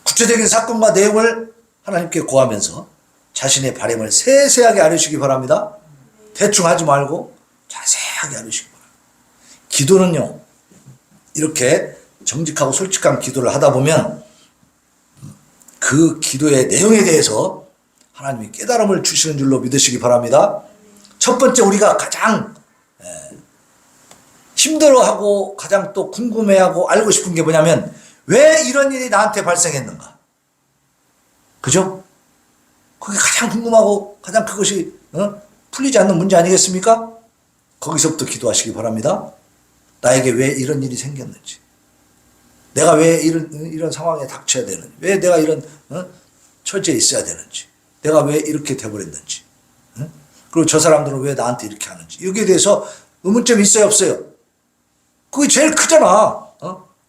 구체적인 사건과 내용을 하나님께 고하면서 자신의 바람을 세세하게 알려주시기 바랍니다. 대충 하지 말고 자세하게 알려주시기 바랍니다. 기도는요 이렇게 정직하고 솔직한 기도를 하다 보면 그 기도의 내용에 대해서 하나님이 깨달음을 주시는 줄로 믿으시기 바랍니다. 첫 번째 우리가 가장 힘들어하고 가장 또 궁금해하고 알고 싶은 게 뭐냐면 왜 이런 일이 나한테 발생했는가. 그죠? 그게 가장 궁금하고 가장 그것이 풀리지 않는 문제 아니겠습니까? 거기서부터 기도하시기 바랍니다. 나에게 왜 이런 일이 생겼는지, 내가 왜 이런 상황에 닥쳐야 되는지, 왜 내가 이런 처지에 있어야 되는지, 내가 왜 이렇게 돼버렸는지, 그리고 저 사람들은 왜 나한테 이렇게 하는지 여기에 대해서 의문점이 있어요 없어요? 그게 제일 크잖아.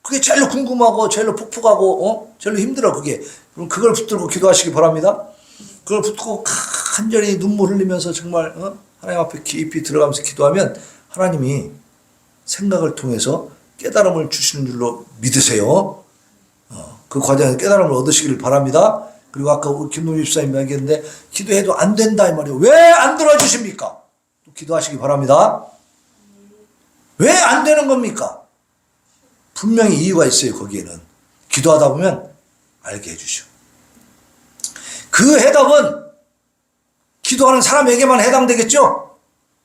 그게 제일 궁금하고 제일 폭풍하고 제일 힘들어 그게. 그럼 그걸 붙들고 기도하시기 바랍니다. 그걸 붙고 간절히 눈물 흘리면서 정말 하나님 앞에 깊이 들어가면서 기도하면 하나님이 생각을 통해서 깨달음을 주시는 줄로 믿으세요. 그 과정에서 깨달음을 얻으시기를 바랍니다. 그리고 아까 우리 김노미 집사님 얘기했는데 기도해도 안 된다 이 말이에요. 왜 안 들어주십니까? 또 기도하시기 바랍니다. 왜 안 되는 겁니까? 분명히 이유가 있어요. 거기에는 기도하다 보면 알게 해주셔. 그 해답은 기도하는 사람에게만 해당되겠죠?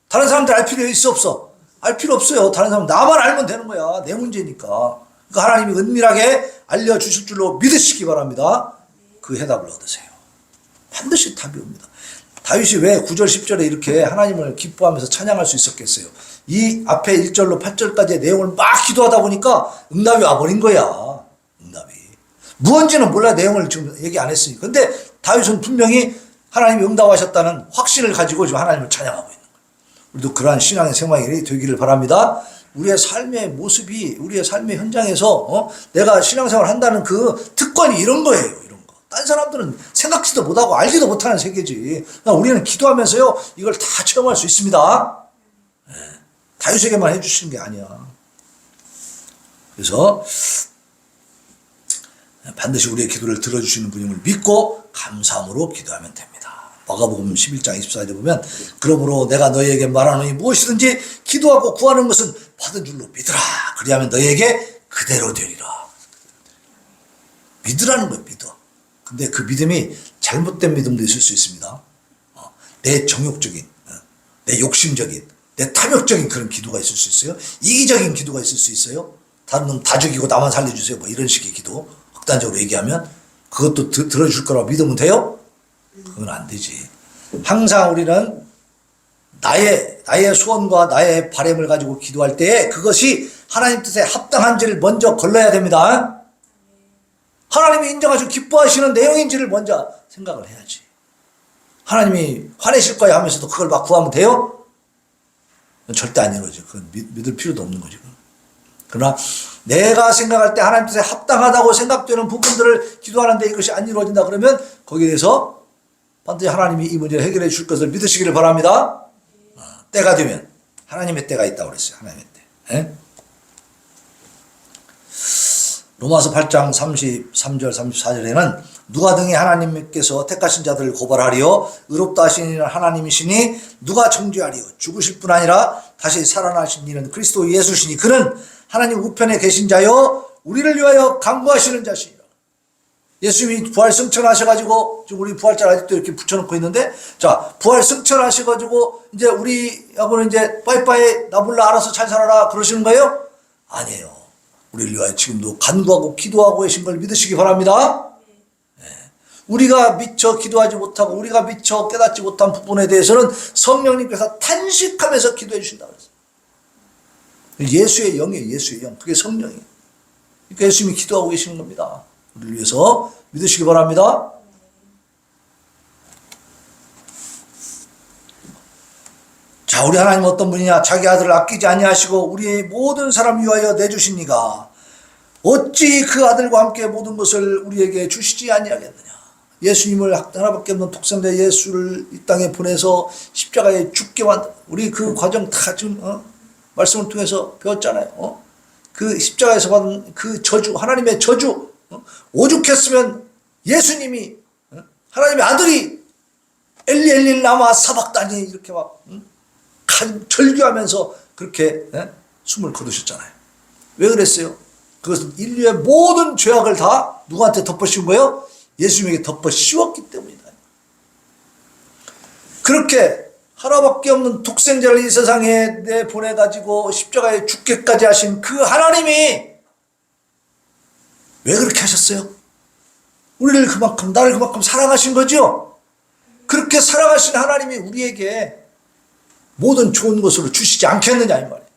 다른 사람들 알 필요 있어 없어? 알 필요 없어요. 다른 사람 나만 알면 되는 거야. 내 문제니까. 그러니까 하나님이 은밀하게 알려주실 줄로 믿으시기 바랍니다. 그 해답을 얻으세요. 반드시 답이 옵니다. 다윗이 왜 9절 10절에 이렇게 하나님을 기뻐하면서 찬양할 수 있었겠어요? 이 앞에 1절로 8절까지의 내용을 막 기도하다 보니까 응답이 와버린 거야. 응답이. 무언지는 몰라. 내용을 지금 얘기 안 했으니까. 근데 다윗은 분명히 하나님이 응답하셨다는 확신을 가지고 지금 하나님을 찬양하고 있는 거예요. 우리도 그러한 신앙의 생활이 되기를 바랍니다. 우리의 삶의 모습이 우리의 삶의 현장에서 내가 신앙생활을 한다는 그 특권이 이런 거예요. 이런 거. 딴 사람들은 생각지도 못하고 알지도 못하는 세계지. 그러니까 우리는 기도하면서요 이걸 다 체험할 수 있습니다. 다윗에게만 해주시는 게 아니야. 그래서 반드시 우리의 기도를 들어주시는 분임을 믿고 감사함으로 기도하면 됩니다. 마가복음 11장 24절에 보면 그러므로 내가 너희에게 말하노니 무엇이든지 기도하고 구하는 것은 받은 줄로 믿으라. 그리하면 너희에게 그대로 되리라. 믿으라는 거예요. 믿어. 근데 그 믿음이 잘못된 믿음도 있을 수 있습니다. 내 정욕적인, 내 욕심적인, 내 탐욕적인 그런 기도가 있을 수 있어요. 이기적인 기도가 있을 수 있어요. 다른 놈 다 죽이고 나만 살려주세요. 뭐 이런 식의 기도. 극단적으로 얘기하면 그것도 들어줄 거라고 믿으면 돼요? 그건 안 되지. 항상 우리는 나의 소원과 나의 바람을 가지고 기도할 때에 그것이 하나님 뜻에 합당한지를 먼저 걸러야 됩니다. 하나님이 인정하시고 기뻐하시는 내용인지를 먼저 생각을 해야지. 하나님이 화내실 거야 하면서도 그걸 막 구하면 돼요? 절대 안 이루어져. 그건 믿을 필요도 없는 거지. 그러나 내가 생각할 때 하나님 뜻에 합당하다고 생각되는 부분들을 기도하는데 이것이 안 이루어진다 그러면 거기에 대해서 반드시 하나님이 이 문제를 해결해 줄 것을 믿으시기를 바랍니다. 때가 되면 하나님의 때가 있다고 그랬어요. 하나님의 때. 예? 로마서 8장 33절 34절에는 누가 등에 하나님께서 택하신 자들을 고발하리요 의롭다 하신 이는 하나님이시니 누가 정죄하리요 죽으실 뿐 아니라 다시 살아나신 이는 그리스도 예수시니 그는 하나님 우편에 계신 자요 우리를 위하여 간구하시는 자시니라. 예수님이 부활 승천하셔가지고 지금 우리 부활절 아직도 이렇게 붙여놓고 있는데, 자 부활 승천하셔가지고 이제 우리하고는 이제 빠이빠이 나불라 알아서 잘 살아라 그러시는 거예요? 아니에요. 우리를 위하여 지금도 간구하고 기도하고 계신 걸 믿으시기 바랍니다. 네. 우리가 미처 기도하지 못하고 우리가 미처 깨닫지 못한 부분에 대해서는 성령님께서 탄식하면서 기도해 주신다 그랬어요. 예수의 영이에요. 예수의 영. 그게 성령이에요. 그러니까 예수님이 기도하고 계시는 겁니다. 우리를 위해서 믿으시기 바랍니다. 자, 우리 하나님 어떤 분이냐? 자기 아들을 아끼지 아니하시고 우리의 모든 사람 위하여 내주시니가 어찌 그 아들과 함께 모든 것을 우리에게 주시지 아니하겠느냐? 예수님을 하나밖에 없는 독생자 예수를 이 땅에 보내서 십자가에 죽게 만든 우리 그 과정 다 지금 말씀을 통해서 배웠잖아요. 그 십자가에서 받은 그 저주, 하나님의 저주, 오죽했으면 예수님이 하나님의 아들이 엘리 엘리 라마 사박다니 이렇게 막 절규하면서 그렇게 숨을 거두셨잖아요. 왜 그랬어요? 그것은 인류의 모든 죄악을 다 누구한테 덮어씌운 거예요? 예수님에게 덮어씌웠기 때문이다. 그렇게 하나밖에 없는 독생자를 이 세상에 내보내가지고 십자가에 죽게까지 하신 그 하나님이 왜 그렇게 하셨어요? 우리를 그만큼, 나를 그만큼 사랑하신 거죠? 그렇게 사랑하신 하나님이 우리에게 모든 좋은 것으로 주시지 않겠느냐 이 말이에요.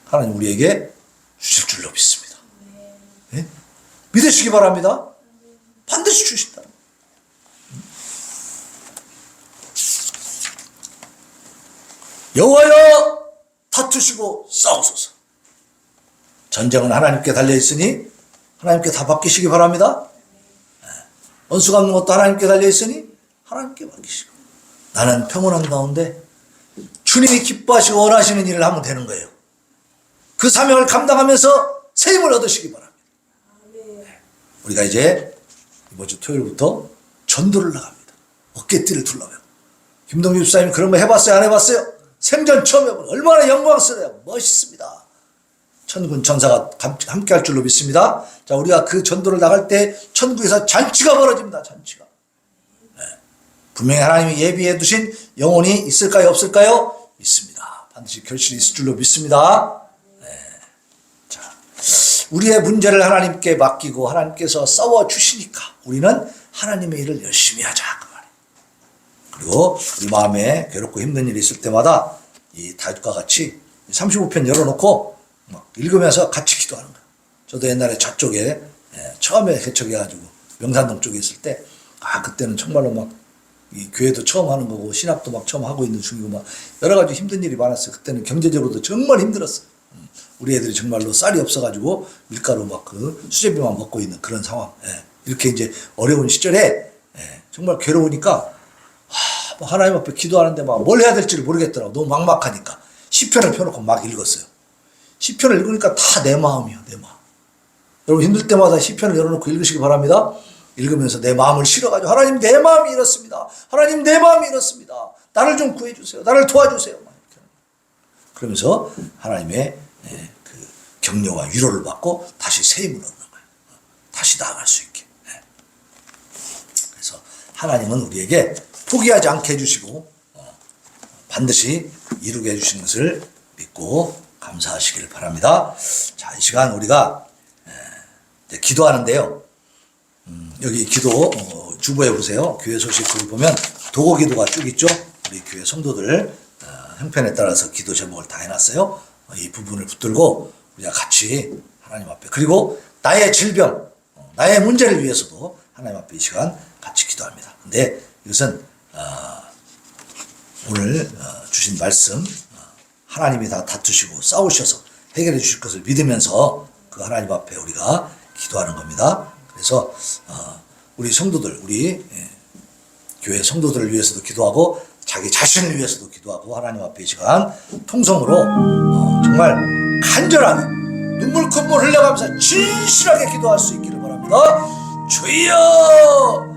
하나님 우리에게 주실 줄로 믿습니다. 네? 믿으시기 바랍니다. 반드시 주신다. 여호와여 다투시고 싸우소서. 전쟁은 하나님께 달려있으니 하나님께 다 맡기시기 바랍니다. 원수 갚는 것도 하나님께 달려있으니 하나님께 맡기시고 나는 평온한 가운데 주님이 기뻐하시고 원하시는 일을 하면 되는 거예요. 그 사명을 감당하면서 새 힘을 얻으시기 바랍니다. 우리가 이제 이번 주 토요일부터 전도를 나갑니다. 어깨띠를 둘러매고. 김동규 집사님 그런 거 해봤어요? 안 해봤어요? 생전 처음 해보고 얼마나 영광스러워요. 멋있습니다. 천군 천사가 함께 할 줄로 믿습니다. 자, 우리가 그 전도를 나갈 때 천국에서 잔치가 벌어집니다. 잔치가. 분명히 하나님이 예비해 두신 영혼이 있을까요? 없을까요? 있습니다. 반드시 결실이 있을 줄로 믿습니다. 네. 자, 우리의 문제를 하나님께 맡기고 하나님께서 싸워주시니까 우리는 하나님의 일을 열심히 하자. 그 말이에요. 그리고 우리 마음에 괴롭고 힘든 일이 있을 때마다 이 다윗과 같이 35편 열어놓고 막 읽으면서 같이 기도하는 거예요. 저도 옛날에 저쪽에 처음에 개척해가지고 명산동 쪽에 있을 때 그때는 정말로 막 이 교회도 처음 하는 거고 신학도 막 처음 하고 있는 중이고 막 여러 가지 힘든 일이 많았어요. 그때는 경제적으로도 정말 힘들었어요. 우리 애들이 정말로 쌀이 없어가지고 밀가루 막 그 수제비만 먹고 있는 그런 상황. 이렇게 이제 어려운 시절에 정말 괴로우니까 하나님 앞에 기도하는데 막 뭘 해야 될지를 모르겠더라고. 너무 막막하니까 시편을 펴놓고 막 읽었어요. 시편을 읽으니까 다 내 마음이에요. 내 마음. 여러분 힘들 때마다 시편을 열어놓고 읽으시기 바랍니다. 읽으면서 내 마음을 실어가지고 하나님 내 마음이 이렇습니다. 하나님 내 마음이 이렇습니다. 나를 좀 구해주세요. 나를 도와주세요. 그러면서 하나님의 그 격려와 위로를 받고 다시 새 힘을 얻는 거예요. 다시 나아갈 수 있게. 그래서 하나님은 우리에게 포기하지 않게 해주시고 반드시 이루게 해주신 것을 믿고 감사하시길 바랍니다. 자, 이 시간 우리가 기도하는데요. 여기 기도 주보에 보세요. 교회 소식을 보면 도고 기도가 쭉 있죠. 우리 교회 성도들 형편에 따라서 기도 제목을 다 해놨어요. 이 부분을 붙들고 우리가 같이 하나님 앞에, 그리고 나의 질병, 나의 문제를 위해서도 하나님 앞에 이 시간 같이 기도합니다. 근데 이것은 오늘 주신 말씀, 하나님이 다 다투시고 싸우셔서 해결해 주실 것을 믿으면서 그 하나님 앞에 우리가 기도하는 겁니다. 그래서 우리 성도들, 우리 교회 성도들을 위해서도 기도하고 자기 자신을 위해서도 기도하고 하나님 앞에 이 시간 통성으로 정말 간절하게 눈물 콧물 흘려가면서 진실하게 기도할 수 있기를 바랍니다. 주여